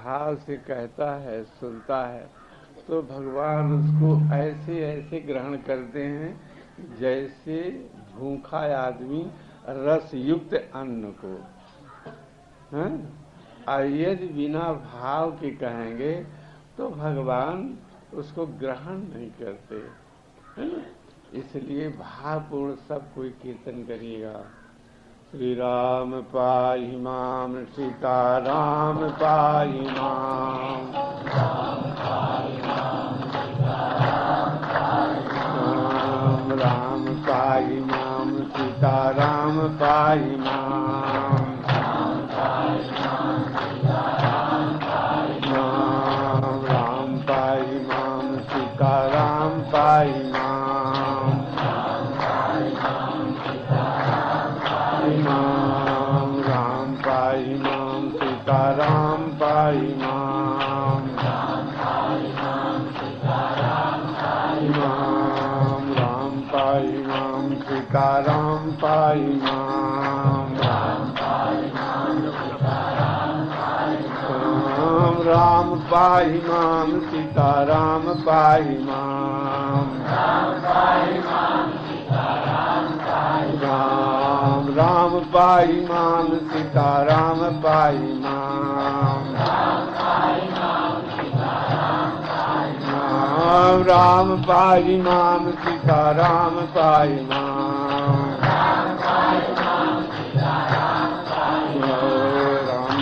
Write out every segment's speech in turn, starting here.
भाव से कहता है, सुनता है, तो भगवान उसको ऐसे ऐसे ग्रहण करते हैं जैसे भूखा आदमी रस युक्त अन्न को। हैं? और यदि बिना भाव के कहेंगे तो भगवान उसको ग्रहण नहीं करते, है ना। इसलिए भावपूर्ण सब कोई कीर्तन करिएगा। श्री राम पाहि माम, सीता राम पाहि माम, राम राम पाहि माम, सीता राम पाहि माम, राम राम पाहि माम, सीता राम पाहि माम, राम पाहि माम, सीता राम पाहि माम, राम पाहि माम, सीता राम पाहि माम, राम पाहि माम, सीता राम पाहि माम, राम पाहि माम, सीता राम पाहि माम, राम पाहि माम, सीता राम पाहि माम, राम पाहि माम, सीता राम पाहि माम, राम पाहि माम, सीता राम पाहि माम, राम पाहि माम, सीता राम पाहि माम, राम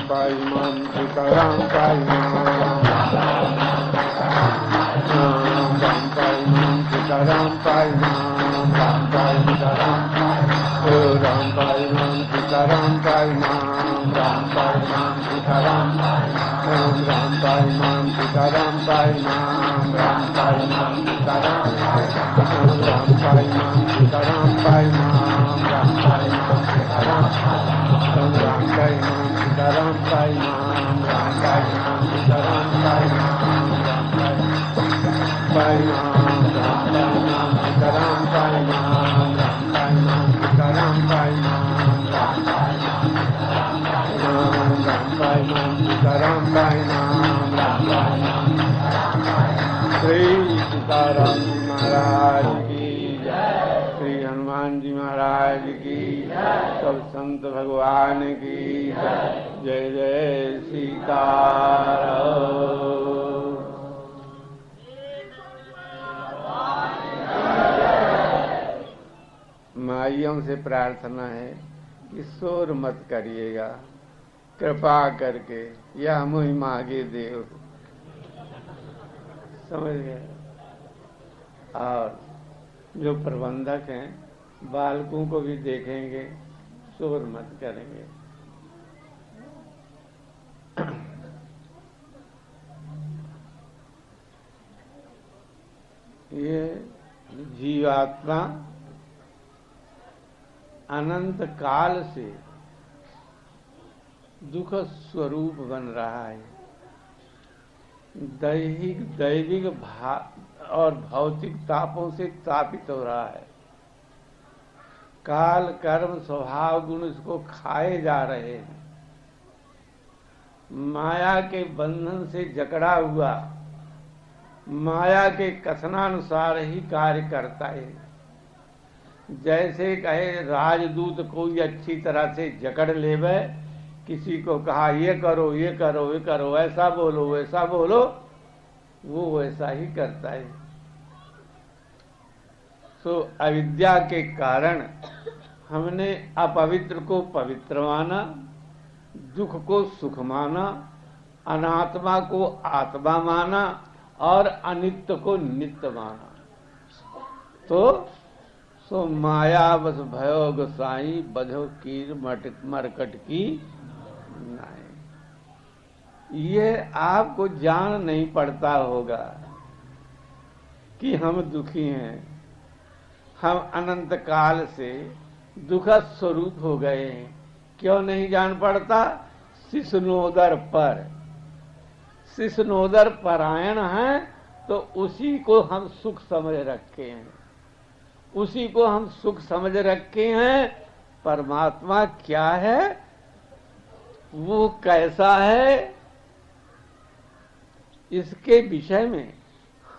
पाहि माम, सीता राम पाहि माम, राम पाहि माम, सीता राम पाहि माम, राम पाहि माम, सीता राम पाहि माम, राम पाहि माम, सीता राम पाहि माम, राम पाहि माम, सीता राम पाहि माम, सीता राम पाहि माम, राम पाहि माम, सीता राम पाहि माम, राम पाहि माम, सीता राम पाहि माम, राम पाहि माम, सीता राम पाहि माम, राम पाहि माम, सीता राम पाहि माम, राम पाहि माम। श्री सीताराम जी महाराज की जय, श्री हनुमान जी महाराज की जय, सब संत भगवान की जय। जय जय सीताराम। माइयों से प्रार्थना है कि शोर मत करिएगा, कृपा करके, यह मुझ मांगे देव, समझ गए। और जो प्रबंधक हैं बालकों को भी देखेंगे, शोर मत करेंगे। ये जीवात्मा अनंत काल से दुख स्वरूप बन रहा है। दैविक और भौतिक तापों से तापित हो रहा है। काल कर्म स्वभाव गुण इसको खाए जा रहे हैं। माया के बंधन से जकड़ा हुआ, माया के कथनानुसार ही कार्य करता है। जैसे कहे राजदूत कोई अच्छी तरह से जकड़ लेवे, किसी को कहा ये करो ये करो ये करो, ऐसा बोलो वैसा बोलो, वो वैसा ही करता है। सो अविद्या के कारण हमने अपवित्र को पवित्र माना, दुख को सुख माना, अनात्मा को आत्मा माना और अनित्य को नित्य माना। तो सो माया बस भयो गोसाई, बधो कीर मरकट की नाई। ये आपको जान नहीं पड़ता होगा कि हम दुखी हैं, हम अनंत काल से दुख स्वरूप हो गए हैं। क्यों नहीं जान पड़ता? शिशुनोदर पर, शिशुनोदर परायण है तो उसी को हम सुख समझ रखे हैं, उसी को हम सुख समझ रखे हैं। परमात्मा क्या है, वो कैसा है, इसके विषय में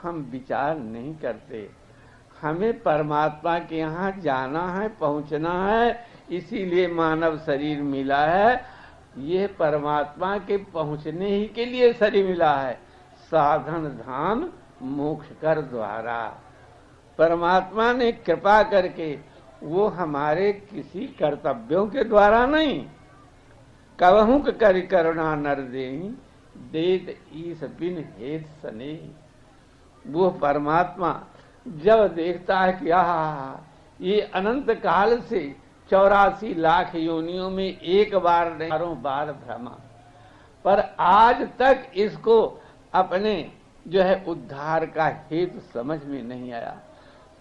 हम विचार नहीं करते। हमें परमात्मा के यहाँ जाना है, पहुँचना है, इसीलिए मानव शरीर मिला है। ये परमात्मा के पहुँचने ही के लिए शरीर मिला है। साधन धाम मोक्ष कर द्वारा परमात्मा ने कृपा करके, वो हमारे किसी कर्तव्यों के द्वारा नहीं। कबहू कर करुणा नर देहि, देत ईस बिन हेत सने। वो परमात्मा जब देखता है कि ये अनंत काल से 84 लाख योनियों में एक बार नहीं, हजारों बार भ्रमा, पर आज तक इसको अपने जो है उद्धार का हेतु समझ में नहीं आया।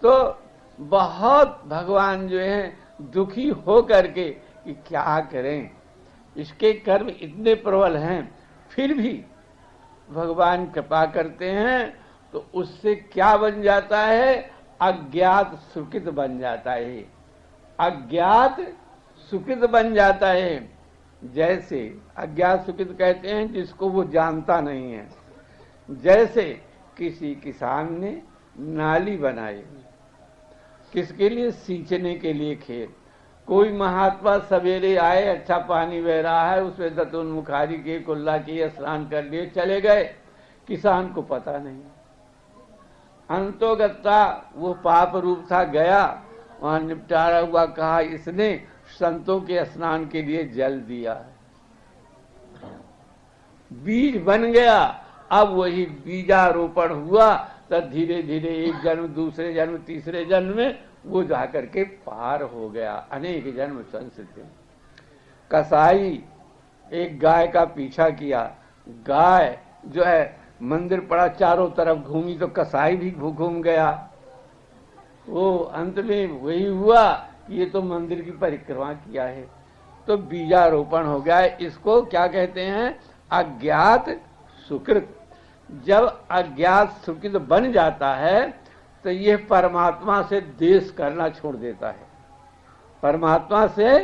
तो बहुत भगवान जो है दुखी हो करके कि क्या करें, इसके कर्म इतने प्रबल हैं, फिर भी भगवान कृपा करते हैं। तो उससे क्या बन जाता है? अज्ञात सुकृत बन जाता है। अज्ञात सुकृत बन जाता है। जैसे अज्ञात सुकृत कहते हैं जिसको वो जानता नहीं है। जैसे किसी किसान ने नाली बनाई, किसके लिए? सींचने के लिए खेत। कोई महात्मा सवेरे आए, अच्छा पानी बह रहा है, उसमें दतुन मुखारी के कुल्ला किए, स्नान कर लिए, चले गए। किसान को पता नहीं। अंतोगत्ता वो पाप रूप था, गया वहां निपटारा हुआ, कहा इसने संतों के स्नान के लिए जल दिया है। बीज बन गया। अब वही बीजारोपण हुआ, तो धीरे धीरे एक जन्म, दूसरे जन्म, तीसरे जन्म में वो जाकर के पार हो गया। अनेक जन्म संसिद्ध। कसाई एक गाय का पीछा किया। गाय जो है मंदिर पड़ा, चारों तरफ घूमी, तो कसाई भी घूम गया। वो अंत में वही हुआ कि ये तो मंदिर की परिक्रमा किया है। तो बीजारोपण हो गया। इसको क्या कहते हैं? अज्ञात सुकृत। जब अज्ञात सुकृत बन जाता है तो ये परमात्मा से द्वेष करना छोड़ देता है। परमात्मा से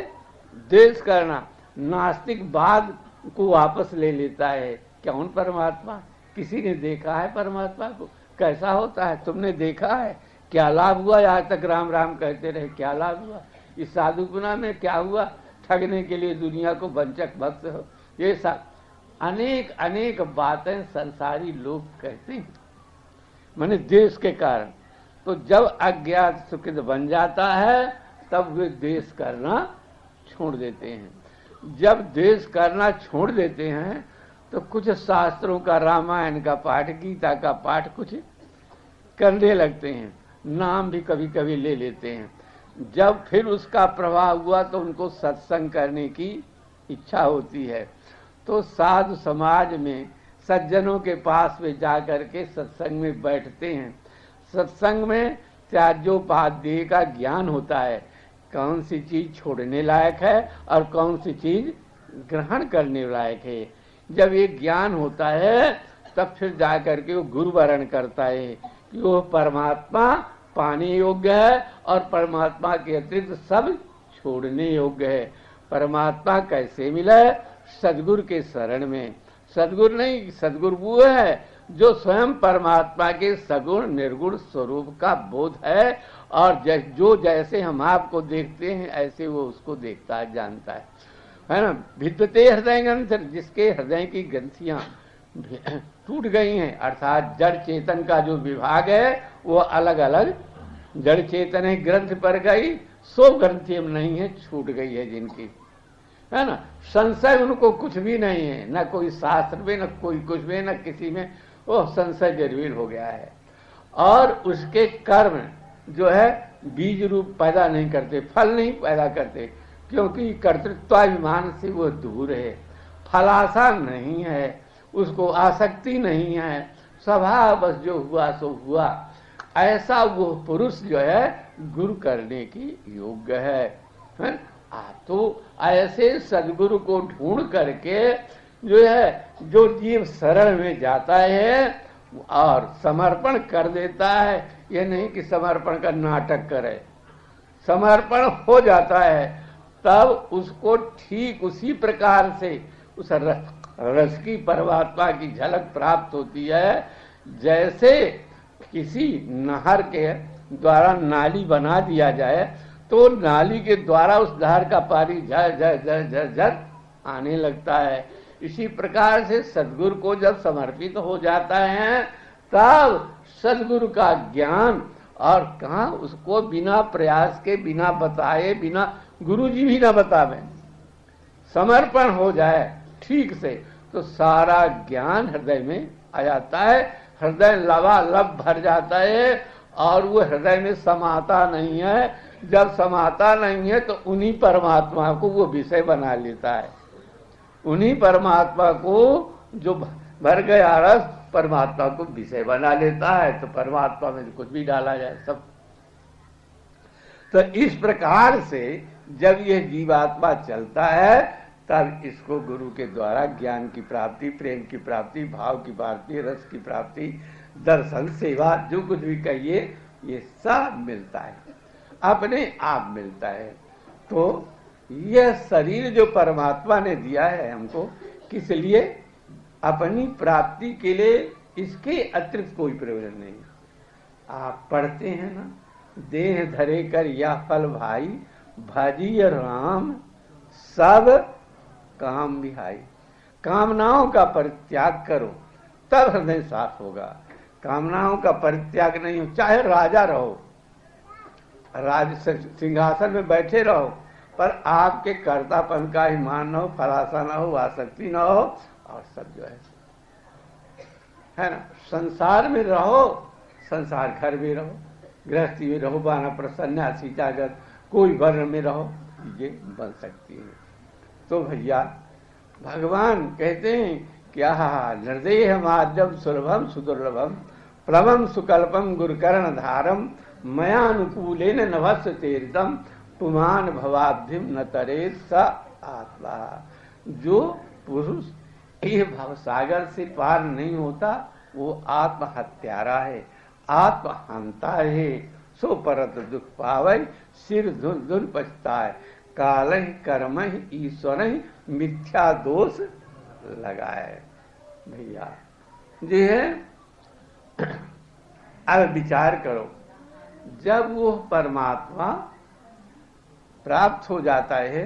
द्वेष करना, नास्तिकवाद को वापस ले लेता है। कौन परमात्मा? किसी ने देखा है परमात्मा को? कैसा होता है? तुमने देखा है? क्या लाभ हुआ? आज तक राम राम कहते रहे, क्या लाभ हुआ? इस साधु गुना में क्या हुआ? ठगने के लिए दुनिया को वंचक भक्त हो। ये सब अनेक अनेक बातें संसारी लोग कहते हैं, माने देश के कारण। तो जब अज्ञात सुकृत बन जाता है तब वे द्वेष करना छोड़ देते हैं। जब द्वेष करना छोड़ देते हैं तो कुछ शास्त्रों का, रामायण का पाठ, गीता का पाठ कुछ करने लगते हैं, नाम भी कभी कभी ले लेते हैं। जब फिर उसका प्रभाव हुआ तो उनको सत्संग करने की इच्छा होती है। तो साधु समाज में सज्जनों के पास में जाकर के सत्संग में बैठते हैं। सत्संग में त्याज्योपाध्याय का ज्ञान होता है, कौन सी चीज छोड़ने लायक है और कौन सी चीज ग्रहण करने लायक है। जब ये ज्ञान होता है तब फिर जाकर के वो गुरु वरण करता है कि वो परमात्मा पाने योग्य है और परमात्मा के अतिरिक्त सब छोड़ने योग्य है। परमात्मा कैसे मिला है? सदगुरु के शरण में। सदगुरु नहीं, सदगुरु वो है जो स्वयं परमात्मा के सगुण निर्गुण स्वरूप का बोध है, और जो जैसे हम आपको देखते हैं ऐसे वो उसको देखता है, जानता है ना। भिद्यते हृदय ग्रंथ, जिसके हृदय की ग्रंथियां टूट गई हैं, अर्थात जड़ चेतन का जो विभाग है वो अलग अलग जड़ चेतन है, ग्रंथ पर गई, 100 ग्रंथियां नहीं है, छूट गई है जिनकी, है ना। संशय उनको कुछ भी नहीं है, न कोई शास्त्र में, न कोई कुछ में, न किसी में, वो संशय जरूर हो गया है। और उसके कर्म जो है बीज रूप पैदा नहीं करते, फल नहीं पैदा करते, क्योंकि कर्तृत्वाभिमान से वो दूर है, फलाशा नहीं है, उसको आसक्ति नहीं है, स्वभाव बस जो हुआ सो हुआ। ऐसा वो पुरुष जो है गुरु करने की योग्य है। तो ऐसे सदगुरु को ढूंढ करके जो है, जो जीव शरण में जाता है और समर्पण कर देता है, ये नहीं कि समर्पण का नाटक करे, समर्पण हो जाता है तब उसको ठीक उसी प्रकार से उस रस की परमात्मा की झलक प्राप्त होती है। जैसे किसी नहर के द्वारा नाली बना दिया जाए तो नाली के द्वारा उस नहर का पानी झर झर झर झर झर आने लगता है। इसी प्रकार से सद्गुरु को जब समर्पित हो जाता है तब सद्गुरु का ज्ञान, और कहाँ उसको बिना प्रयास के, बिना बताए, बिना गुरु जी भी ना बतावे, समर्पण हो जाए ठीक से तो सारा ज्ञान हृदय में आ जाता है। हृदय लबालब भर जाता है और वो हृदय में समाता नहीं है। जब समाता नहीं है तो उन्हीं परमात्मा को वो विषय बना लेता है। उन्हीं परमात्मा को जो भर गया रस परमात्मा को विषय बना लेता है। तो परमात्मा में कुछ भी डाला जाए सब। तो इस प्रकार से जब यह जीवात्मा चलता है तब इसको गुरु के द्वारा ज्ञान की प्राप्ति, प्रेम की प्राप्ति, भाव की प्राप्ति, रस की प्राप्ति, दर्शन, सेवा, जो कुछ भी कहिए ये सब मिलता है, अपने आप मिलता है। तो यह शरीर जो परमात्मा ने दिया है हमको, किस लिए? अपनी प्राप्ति के लिए। इसके अतिरिक्त कोई प्रयोजन नहीं। आप पढ़ते हैं ना, देह धरे कर या फल भाई, भजिय राम सब काम विहाई। कामनाओं का परित्याग करो तब हृदय साफ होगा। कामनाओं का परित्याग नहीं हो, चाहे राजा रहो, राज सिंहासन में बैठे रहो, पर आपके कर्तापन का ईमान न हो, फलासा न हो, आसक्ति न हो, और सब जो है ना, संसार में रहो, संसार घर में रहो, गृहस्थी में रहो, वानप्रस्थ, सन्यासी, जागत, कोई वर्ण में रहो, ये बन सकती है। तो भैया भगवान कहते हैं क्या, निर्देह माध्यम सुलभम सुदुर्लभम प्लवम सुकल्पम गुरुकर्ण धारम मयानुकूलेन नभस् तीर्थम पुमान भवाब्धिम न तरे स आत्मा। जो पुरुष ये भवसागर से पार नहीं होता वो आत्महत्यारा है, आत्महंता है। सो परत दुख पावै सिर धुन धुन पछताए, काल कर्म ईश्वर मिथ्या दोष लगाए। भैया जी है, अब विचार करो, जब वो परमात्मा प्राप्त हो जाता है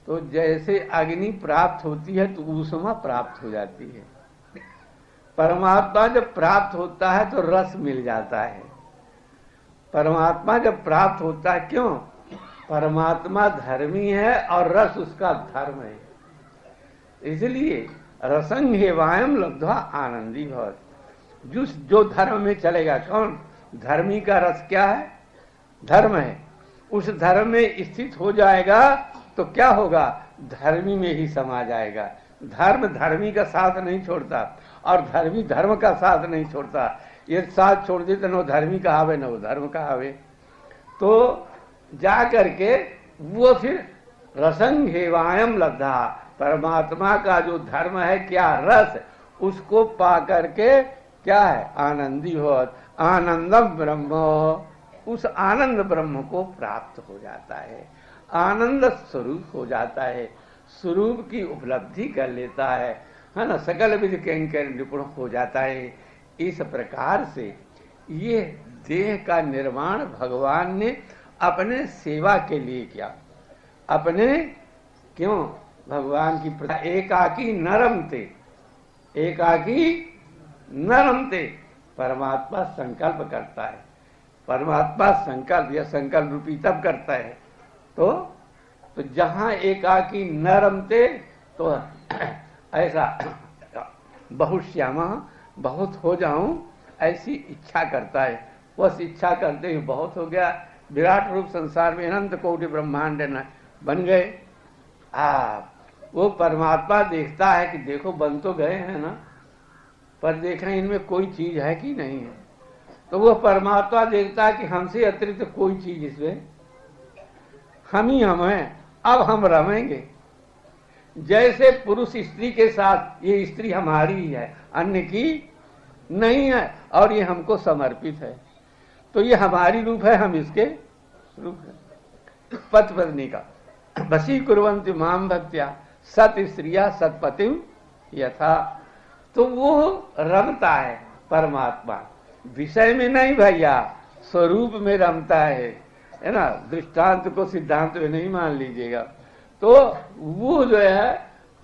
तो जैसे अग्नि प्राप्त होती है तो ऊष्मा प्राप्त हो जाती है। परमात्मा जब प्राप्त होता है तो रस मिल जाता है। परमात्मा जब प्राप्त होता है, क्यों? परमात्मा धर्मी है और रस उसका धर्म है, इसलिए रसंग हेवायम लब्ध्वा आनंदी भवत्। जो धर्म में चलेगा, कौन? धर्मी का रस क्या है? धर्म है। उस धर्म में स्थित हो जाएगा तो क्या होगा? धर्मी में ही समा जाएगा। धर्म धर्मी का साथ नहीं छोड़ता और धर्मी धर्म का साथ नहीं छोड़ता। ये साथ छोड़ दे तो न धर्मी का आवे न वो धर्म का आवे। तो जा करके वो फिर रसंग हेवायम लब्धा, परमात्मा का जो धर्म है क्या, रस, उसको पा करके क्या है? आनंदी हो, आनंदम ब्रह्म, उस आनंद ब्रह्म को प्राप्त हो जाता है, आनंद स्वरूप हो जाता है, स्वरूप की उपलब्धि कर लेता है ना, सकल विधि कैंकर निपुण हो जाता है। इस प्रकार से ये देह का निर्माण भगवान ने अपने सेवा के लिए किया। अपने क्यों? भगवान की एकाकी नरमते, एकाकी नरमते। परमात्मा संकल्प करता है, परमात्मा संकल्प या संकल्प रूपी तब करता है तो जहां एकाकी न रमते तो ऐसा बहुश्यामा, बहुत हो जाऊं ऐसी इच्छा करता है। बस इच्छा करते ही बहुत हो गया, विराट रूप संसार में अनंत कोटि ब्रह्मांड बन गए। वो परमात्मा देखता है कि देखो बन तो गए हैं ना, पर देखना इनमें कोई चीज है कि नहीं है। तो वो परमात्मा देखता है कि हमसे अतिरिक्त कोई चीज इसमें, हम ही हम हैं, अब हम रमेंगे। जैसे पुरुष स्त्री के साथ, ये स्त्री हमारी ही है, अन्य की नहीं है और ये हमको समर्पित है, तो ये हमारी रूप है, हम इसके रूप है। पति पत्नी का वशी कुर्वन्ति माम भक्त्या सत स्त्रिया सतपति यथा। तो वो रमता है परमात्मा, विषय में नहीं भैया, स्वरूप में रमता है ना। दृष्टांत को सिद्धांत में नहीं मान लीजिएगा। तो वो जो है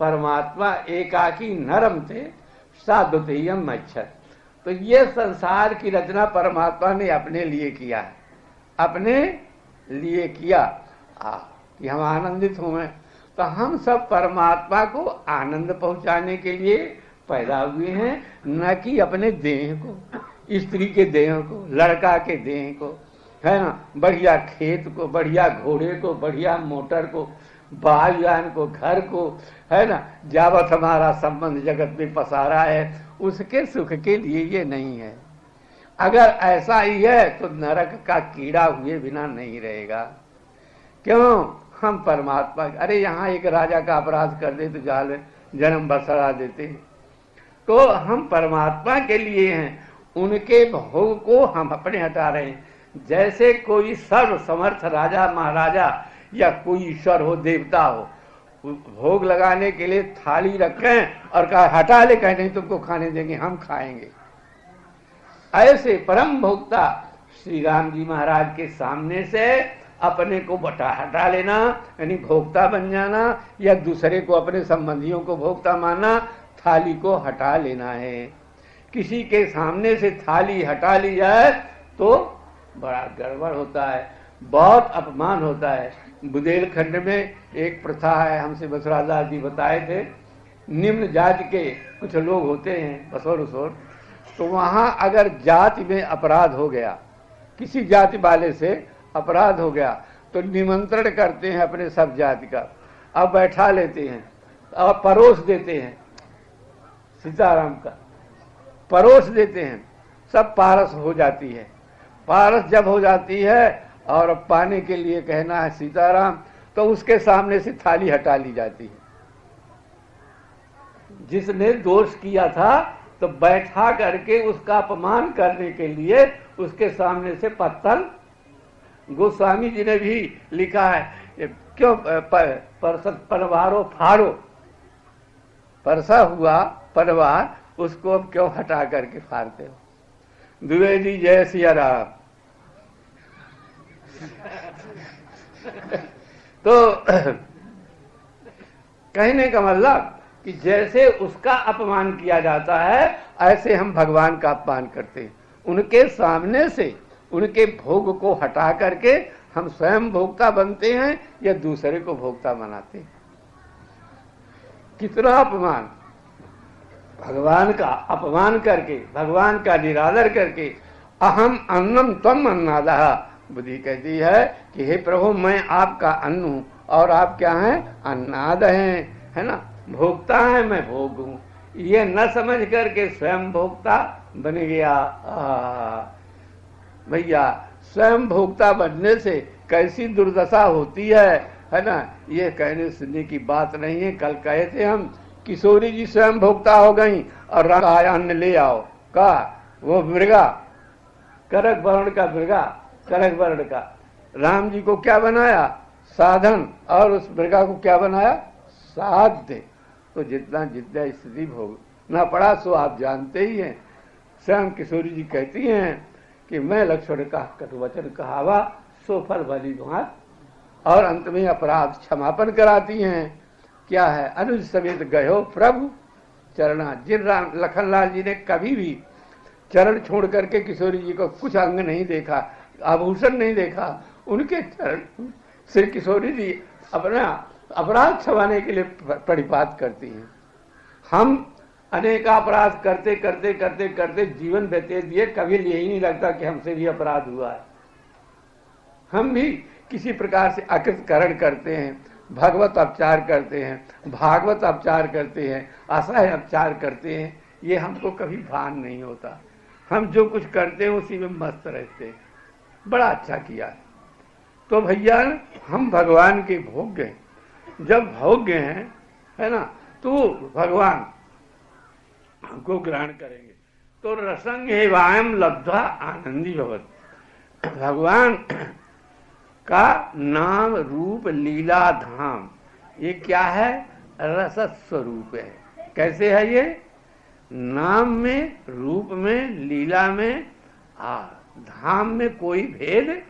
परमात्मा एकाकी न रमते साद्वतीयम मच्छत। तो ये संसार की रचना परमात्मा ने अपने लिए किया है, अपने लिए किया कि हम आनंदित हुए। तो हम सब परमात्मा को आनंद पहुंचाने के लिए पैदा हुए हैं, न कि अपने देह को, स्त्री के देह को, लड़का के देह को, है ना, बढ़िया खेत को, बढ़िया घोड़े को, बढ़िया मोटर को, वायुयान को, घर को, है ना, जावत हमारा संबंध जगत में पसारा है, उसके सुख के लिए ये नहीं है। अगर ऐसा ही है तो नरक का कीड़ा हुए बिना नहीं रहेगा। क्यों? हम परमात्मा, अरे यहाँ एक राजा का अपराध कर दे तो जाल में जन्म बसरा देते हैं। तो हम परमात्मा के लिए हैं, उनके भोग को हम अपने हटा रहे हैं। जैसे कोई सर्व समर्थ राजा महाराजा या कोई ईश्वर हो, देवता हो, भोग लगाने के लिए थाली रखें और कहा हटा ले, कहे नहीं तुमको खाने देंगे, हम खाएंगे। ऐसे परम भोक्ता श्री राम जी महाराज के सामने से अपने को हटा लेना, यानी भोक्ता बन जाना, या दूसरे को, अपने संबंधियों को भोक्ता मानना, थाली को हटा लेना है। किसी के सामने से थाली हटा ली जाए तो बड़ा गड़बड़ होता है, बहुत अपमान होता है। बुंदेलखंड में एक प्रथा है, हमसे बसरादास जी बताए थे। निम्न जाति के कुछ लोग होते हैं, बसोर उसोर, तो वहां अगर जाति में अपराध हो गया, किसी जाति वाले से अपराध हो गया, तो निमंत्रण करते हैं अपने सब जाति का, अब बैठा लेते हैं और परोस देते हैं, सीताराम का परोस देते हैं, सब पारस हो जाती है। पारस जब हो जाती है और पाने के लिए कहना है सीताराम, तो उसके सामने से थाली हटा ली जाती है। जिसने दोष किया था तो बैठा करके उसका अपमान करने के लिए उसके सामने से पत्थर, गोस्वामी जी ने भी लिखा है, क्यों परवारो फाड़ो, परसा हुआ परवार, उसको अब क्यों हटा करके फाड़ते हो। द्विवेदी जय सिया राम। तो कहने का मतलब कि जैसे उसका अपमान किया जाता है, ऐसे हम भगवान का अपमान करते हैं। उनके सामने से उनके भोग को हटा करके हम स्वयं भोक्ता बनते हैं या दूसरे को भोक्ता बनाते हैं। कितना अपमान, भगवान का अपमान करके, भगवान का निरादर करके, अहम अन्नम त्वम अन्नादः। बुद्धि कहती है कि हे प्रभु, मैं आपका अन्न हूं और आप क्या हैं? अन्नाद हैं, है ना, भोक्ता है, मैं भोग हूं। ये न समझ करके स्वयं भोक्ता बन गया। भैया, स्वयं भोक्ता बनने से कैसी दुर्दशा होती है ना, ये कहने सुनने की बात नहीं है। कल कहे थे हम, किशोरी जी स्वयं भोक्ता हो गई और राम आया अन्न ले आओ, का वो मृगा, करक वर्ण का मृगा, करक वर्ण का, राम जी को क्या बनाया? साधन, और उस मृगा को क्या बनाया? साध्य। तो जितना जितना स्थिति भोगना पड़ा सो आप जानते ही हैं। स्वयं किशोरी जी कहती हैं कि मैं लक्ष्मण का कटुवचन कहावा, सो फल भली भांत, और अंत में अपराध क्षमापन कराती हैं। क्या है? अनुज समेत गयो प्रभु चरणा। जिन लखनलाल जी ने कभी भी चरण छोड़ करके किशोरी जी को कुछ अंग नहीं देखा, आभूषण नहीं देखा, उनके चरण श्री किशोरी जी अपना अपराध क्षमाने के लिए परिपात करती हैं। हम अनेक अपराध करते करते करते करते जीवन व्यतीत दिए, कभी यही नहीं लगता कि हमसे भी अपराध हुआ है। हम भी किसी प्रकार से अकृतकरण करते हैं, भगवत अपचार करते हैं, भागवत अपचार करते हैं, असह्य अपचार करते हैं। ये हमको कभी भान नहीं होता। हम जो कुछ करते हैं उसी में मस्त रहते हैं। बड़ा अच्छा किया है। तो भैया, हम भगवान के भोग्य हैं। जब भोग्य हैं, है ना, तो भगवान हमको ग्रहण करेंगे। तो रसंग एवायम लब्धा आनंदी भवत। भगवान का नाम रूप लीला धाम, ये क्या है? रस स्वरूप है। कैसे है ये? नाम में, रूप में, लीला में, धाम में कोई भेद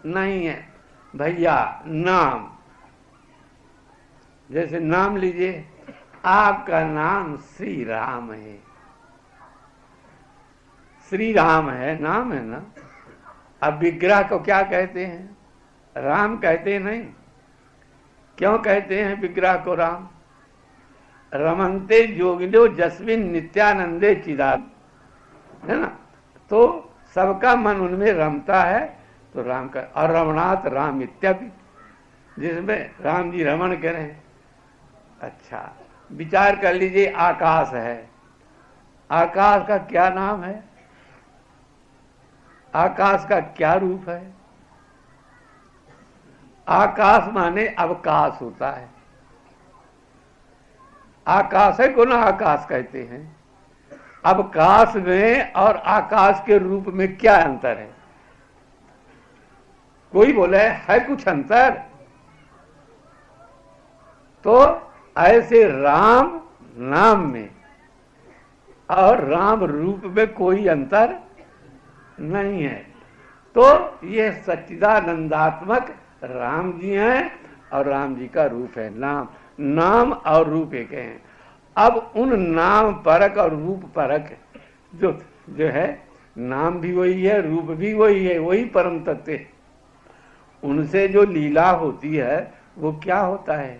नहीं है भैया। नाम, जैसे नाम लीजिए, आपका नाम श्री राम है। श्री राम है, नाम है ना। अब विग्रह को क्या कहते हैं? राम कहते नहीं। क्यों कहते हैं विग्रह को राम? रमनते जोगिनो जस्मिन नित्यानंदे चिदान, है ना। तो सबका मन उनमें रमता है, तो राम का। और रमणात राम इत्यादि, जिसमें राम जी रमण करें। अच्छा, विचार कर लीजिए, आकाश है। आकाश का क्या नाम है? आकाश का क्या रूप है? आकाश माने अवकाश होता है। आकाश है को ना आकाश कहते हैं। अवकाश में और आकाश के रूप में क्या अंतर है? कोई बोले है कुछ अंतर? तो ऐसे राम नाम में और राम रूप में कोई अंतर नहीं है। तो ये सच्चिदानंदात्मक राम जी हैं और राम जी का रूप है नाम। नाम और रूप एक हैं। अब उन नाम परक और रूप परक जो है, नाम भी वही है, रूप भी वही है, वही परम तत्व है। उनसे जो लीला होती है वो क्या होता है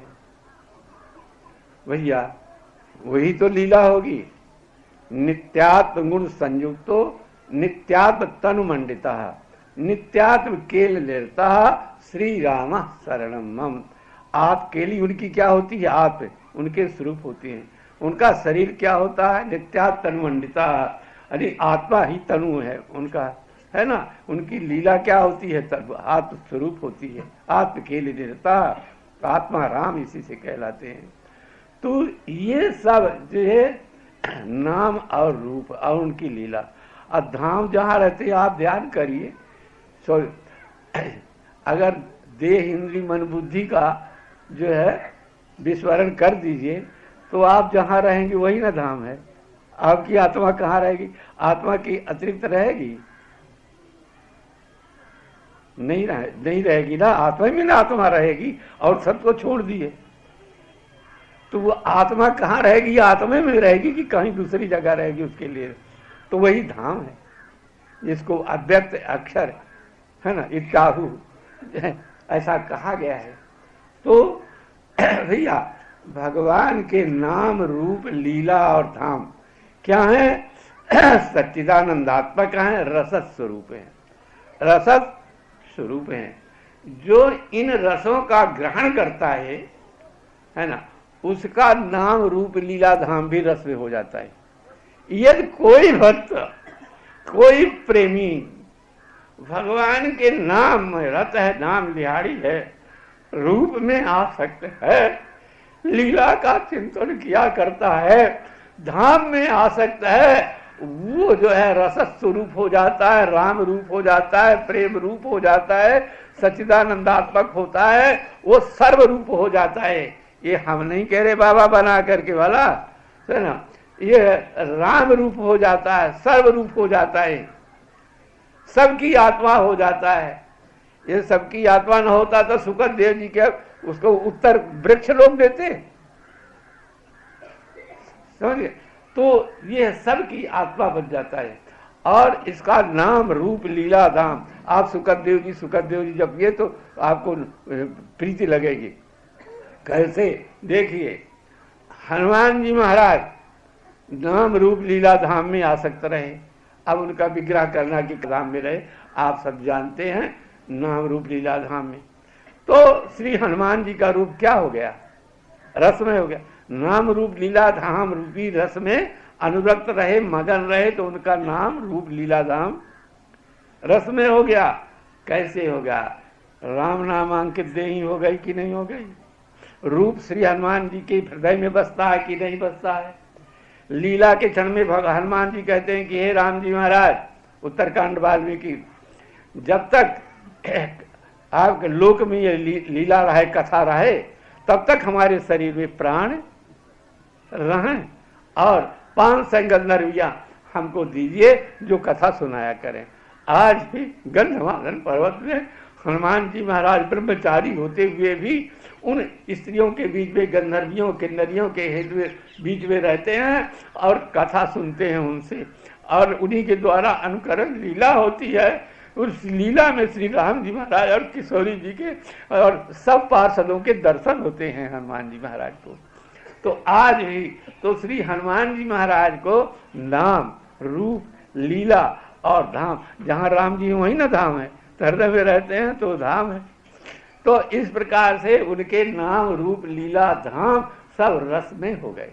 भैया? वही तो लीला होगी। नित्यात्म गुण संयुक्तो नित्यात्म तनु मंडिता नित्यात्म केल लेता श्री राम शरणम मम। आप केली उनकी क्या होती है? आप उनके स्वरूप होती हैं। उनका शरीर क्या होता है? नित्यात्म तनु मंडिता, यानी आत्मा ही तनु है उनका, है ना। उनकी लीला क्या होती है? तब आत्म स्वरूप होती है। आत्म केल लेता, आत्मा राम इसी से कहलाते हैं। तो ये सब जो है नाम और रूप और उनकी लीला। और धाम जहाँ रहते हैं आप ध्यान करिए। अगर देह इंद्री मन बुद्धि का जो है विस्मरण कर दीजिए तो आप जहाँ रहेंगे वही ना धाम है। आपकी आत्मा कहाँ रहेगी? आत्मा की अतिरिक्त रहेगी? नहीं रहेगी ना। आत्मा में ना आत्मा रहेगी और सबको छोड़ दिए तो वो आत्मा कहाँ रहेगी? आत्मा में रहेगी कि कहीं दूसरी जगह रहेगी? उसके लिए तो वही धाम है जिसको अव्यक्त अक्षर, है ना, इत्याहु ऐसा कहा गया है। तो भैया भगवान के नाम रूप लीला और धाम क्या है? सच्चिदानंदात्मक है, रसद स्वरूप है। रसद स्वरूप है। जो इन रसों का ग्रहण करता है ना, उसका नाम रूप लीला धाम भी रस में हो जाता है। यदि कोई भक्त, कोई प्रेमी भगवान के नाम में रत है, नाम लिहाड़ी है, रूप में आ सकते है, लीला का चिंतन किया करता है, धाम में आ सकता है, वो जो है रस स्वरूप हो जाता है, राम रूप हो जाता है, प्रेम रूप हो जाता है, सच्चिदानंदात्मक होता है, वो सर्व रूप हो जाता है। ये हम नहीं कह रहे बाबा बना करके वाला, है ना। ये राम रूप हो जाता है, सर्व रूप हो जाता है, सबकी आत्मा हो जाता है। ये सबकी आत्मा न होता तो सुकद देव जी के उसको उत्तर वृक्ष लोग देते, समझिए। तो ये सबकी आत्मा बन जाता है और इसका नाम रूप लीला धाम। आप सुकदेव जी जब ये तो आपको प्रीति लगेगी। कैसे? देखिए, हनुमान जी महाराज नाम रूप लीला धाम में आ सकते रहे। अब उनका विग्रह करना की धाम में रहे, आप सब जानते हैं, नाम रूप लीला धाम में। तो श्री हनुमान जी का रूप क्या हो गया? रस में हो गया। नाम रूप लीला धाम रूपी रस में अनुरक्त रहे, मगन रहे, तो उनका नाम रूप लीला धाम रस में हो गया। कैसे होगा? राम नामांकित देही हो गई कि नहीं हो गई? रूप श्री हनुमान जी के हृदय में बसता है कि नहीं बसता है? लीला के क्षण में हनुमान जी कहते हैं कि हे राम जी महाराज, उत्तरकांड वाल्मीकि, जब तक आपके लोक में ये लीला रहे, कथा रहे, तब तक हमारे शरीर में प्राण रहें और 5 संगत नरविया हमको दीजिए जो कथा सुनाया करें। आज भी गंधमादन पर्वत में हनुमान जी महाराज ब्रह्मचारी होते हुए भी उन स्त्रियों के बीच में, गंधर्वियों किन्नरियों के बीच में रहते हैं और कथा सुनते हैं उनसे, और उन्हीं के द्वारा अनुकरण लीला होती है। उस लीला में श्री राम जी महाराज और किशोरी जी के और सब पार्षदों के दर्शन होते हैं हनुमान जी महाराज को। तो आज भी तो श्री हनुमान जी महाराज को नाम, रूप, लीला और धाम, जहाँ राम जी वहीं ना धाम है, हृदय में रहते हैं तो धाम है। तो इस प्रकार से उनके नाम, रूप, लीला, धाम सब रस में हो गए,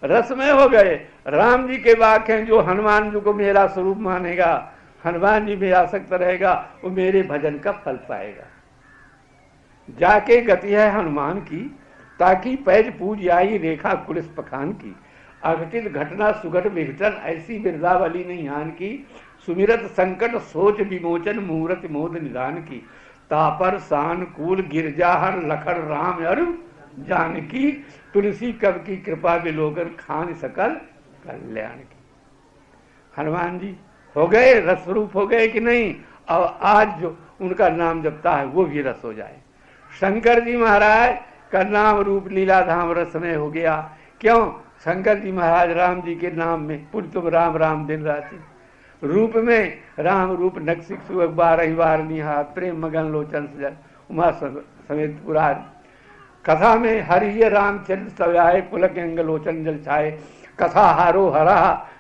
रस में हो गए। राम जी के वाक्य हैं, जो हनुमान जी को मेरा स्वरूप मानेगा, हनुमान जी में आसक्त रहेगा, वो मेरे भजन का फल पाएगा। जाके गति है हनुमान की, ताकि पैज पूज आई रेखा कुलिस पखान की। अघटित घटना सुघट विघटन, ऐसी बिरदावली नहीं हान की। सुमिरत संकट सोच विमोचन, मुहूर्त मोद निदान की। तापर सानुकूल गिरजाहर लखन राम अरु जानकी। तुलसी कब की कृपा विलोकन, खान सकल कल्याण की। हनुमान जी हो गए रसरूप, हो गए कि नहीं? और आज जो उनका नाम जपता है वो भी रस हो जाए। शंकर जी महाराज का नाम, रूप, लीला, धाम रस में हो गया। क्यों? शंकर जी महाराज राम जी के नाम में पुर तुम राम राम दिन राति, रूप में राम रूप नक्सिक सुख 12 बार निहार, प्रेम मगन लोचन सजल उमा समेत पुरार। कथा में हरिय रामचंद्र सव्याय, पुलक अंग लोचन जल छाए। कथा हारो हरा,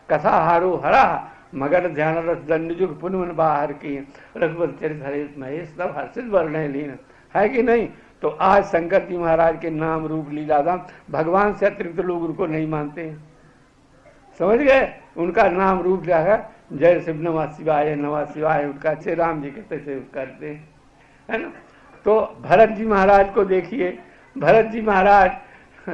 कथा हारो हरा, मगर ध्यान रस दंड जुग पुनवन बाहर की। रघुपत चरित हरे महेश तब हर्षित वर्ण लीन, है कि नहीं? तो आज शंकर जी महाराज के नाम, रूप, लीला, धाम, भगवान से अतिरिक्त लोग उनको नहीं मानते हैं। समझ गए? उनका नाम, रूप क्या है? जय शिव नमः शिवाय, नमः शिवाय, उनका अच्छे राम जी के तैसे करते हैं, है ना? तो भरत जी महाराज को देखिए, भरत जी महाराज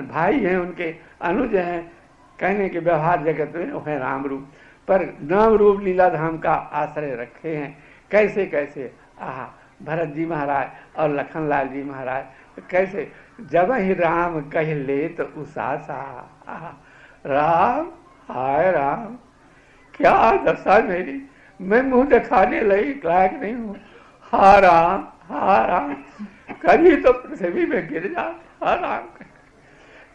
भाई हैं, उनके अनुज हैं, कहने के व्यवहार जगत में वो है राम रूप, पर नाम, रूप, लीला, धाम का आश्रय रखे हैं। कैसे कैसे? आहा, भरत जी महाराज और लखनलाल जी महाराज कैसे, जब ही राम कह ले तो उषा सा, राम, हाय राम, क्या दशा मेरी, मैं मुंह दिखाने लायक नहीं हूँ। हा राम, हा राम, कभी तो पृथ्वी में गिर जा, हा राम,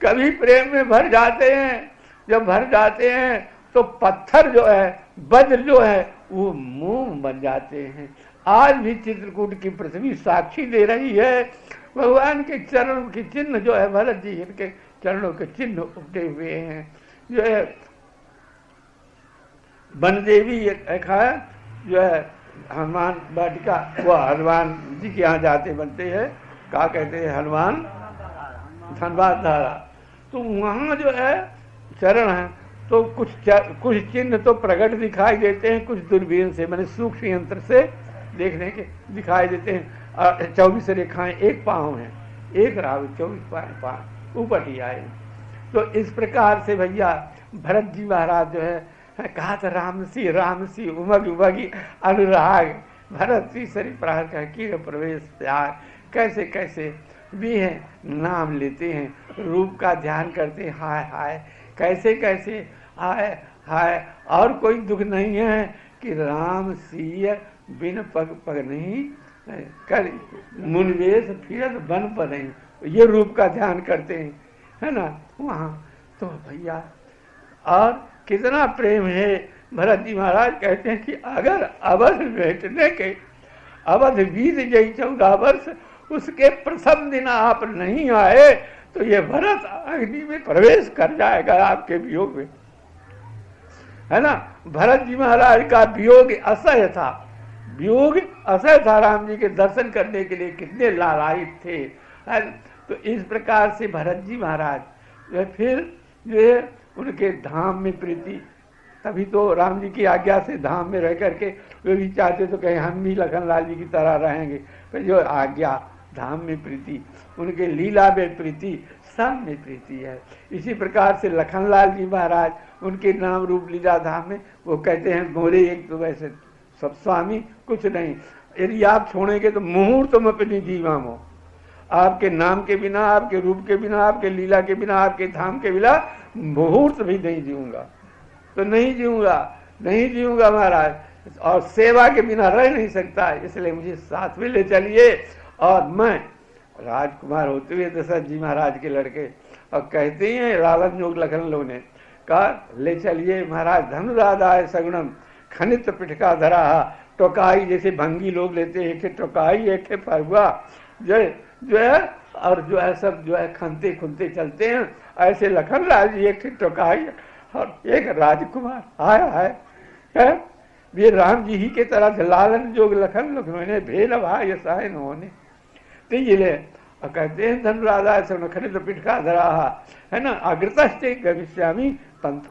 कभी प्रेम में भर जाते हैं। जब भर जाते हैं तो पत्थर जो है, वज्र जो है, वो मुंह बन जाते हैं। आज भी चित्रकूट की पृथ्वी साक्षी दे रही है। भगवान के चरणों के चिन्ह जो है, भरत जी इनके चरणों के चिन्ह उठे हुए हैं। जो है बनदेवी एक है, जो है हनुमान वाटिका, वो हनुमान जी के यहाँ जाते बनते हैं, क्या कहते हैं, हनुमान धनबाद धारा। तो वहाँ जो है चरण है, तो कुछ चिन्ह तो प्रकट दिखाई देते हैं, कुछ दूरबीन से, मैंने सूक्ष्म यंत्र से देखने के दिखाई देते हैं। 24 रेखाएं एक पाँव है, एक राव 24 पाँव ऊपर ही आए। तो इस प्रकार से भैया भरत जी महाराज जो है, कहा था राम सी उमग उमगी अनुराग, भरत सी सरी प्रार का कीर प्रवेश प्यार। कैसे कैसे भी हैं, नाम लेते हैं, रूप का ध्यान करते हैं, हाय हाय, कैसे कैसे हाय हाय। और कोई दुख नहीं है कि राम सीय बिन पग पग नहीं कर, मुनवेश फिरत बन पर नहीं, ये रूप का ध्यान करते हैं, है ना वहाँ। तो भैया और कितना प्रेम है। भरत जी महाराज कहते हैं कि अगर अवध बैठने के अवध बीत गई 14 वर्ष, उसके प्रथम दिन आप नहीं आए तो ये भरत अग्नि में प्रवेश कर जाएगा आपके वियोग में, है ना। भरत जी महाराज का वियोग असह्य था, वियोग असह्य था। राम जी के दर्शन करने के लिए कितने लालायित थे। तो इस प्रकार से भरत जी महाराज जो फिर जो है उनके धाम में प्रीति, तभी तो राम जी की आज्ञा से धाम में रह करके वे भी चाहते तो कहीं हम भी लखनलाल जी की तरह रहेंगे। पर जो आज्ञा, धाम में प्रीति, उनके लीला में प्रीति, सब में प्रीति है। इसी प्रकार से लखनलाल जी महाराज उनके नाम रूप लीला धाम में वो कहते हैं, मोरे एक तो वैसे सब स्वामी कुछ नहीं, यदि आप छोड़ेंगे तो मुहूर्तम अपनी जीवा मो, आपके नाम के बिना, आपके रूप के बिना, आपके लीला के बिना, आपके धाम के बिना मुहूर्त भी नहीं जीऊंगा, तो नहीं जीऊंगा, नहीं जीऊंगा महाराज, और सेवा के बिना रह नहीं सकता, इसलिए मुझे साथ में ले चलिए। और मैं राजकुमार होते हुए दशरथ जी महाराज के लड़के, और कहते हैं रावण योग लखन लोग ने कहा ले चलिए महाराज, धनुराधाय सगुणम खनित पिटका धरा, टोकाई जैसे भंगी लोग लेते हैं, एक टोकाई एक फरुआ जो है, और जो है सब जो है खनते खुनते चलते हैं, ऐसे लखन लाल जी एक टोकाई और एक राजकुमार आया है, ये राम जी ही के तरह लालन जोग लखन लोग भेद भाई सहाय होने, तो ये ले और कहते हैं धनुराधाय सगुणम खनित पिटका धरा, है ना, अग्रतश्च गमिष्यामि पंथ।